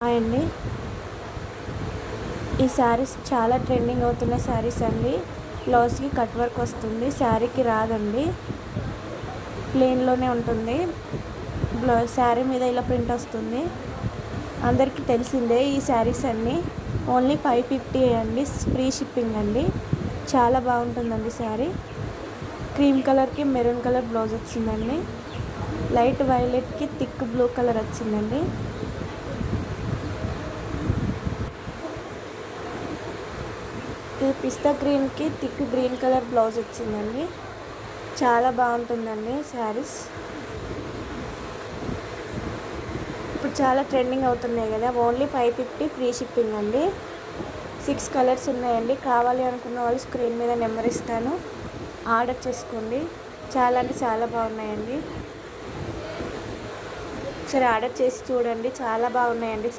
Hi అండి. ఈ శారీస్ చాలా ట్రెండింగ్ అవుతున్న శారీస్ అండి. బ్లౌజ్కి కట్ వర్క్ వస్తుంది, శారీకి రాదండి, ప్లెయిన్లోనే ఉంటుంది. శారీ మీద ఇలా ప్రింట్ వస్తుంది. అందరికీ తెలిసిందే ఈ శారీస్ అన్నీ. ఓన్లీ 550 అండి, ఫ్రీ షిప్పింగ్ అండి. చాలా బాగుంటుందండి శారీ. క్రీమ్ కలర్కి మెరూన్ కలర్ బ్లౌజ్ వచ్చిందండి. లైట్ వైలెట్కి థిక్ బ్లూ కలర్ వచ్చిందండి. ఇది పిస్తా గ్రీన్కి థిక్ గ్రీన్ కలర్ బ్లౌజ్ వచ్చిందండి. చాలా బాగుంటుందండి శారీస్. ఇప్పుడు చాలా ట్రెండింగ్ అవుతున్నాయి కదా. ఓన్లీ 550 ఫ్రీ షిప్పింగ్ అండి. 6 కలర్స్ ఉన్నాయండి. కావాలి అనుకున్న వాళ్ళు స్క్రీన్ మీద నెంబర్ ఇస్తాను, ఆర్డర్ చేసుకోండి. చాలా అంటే చాలా బాగున్నాయండి. ఒకసారి ఆర్డర్ చేసి చూడండి, చాలా బాగున్నాయండి.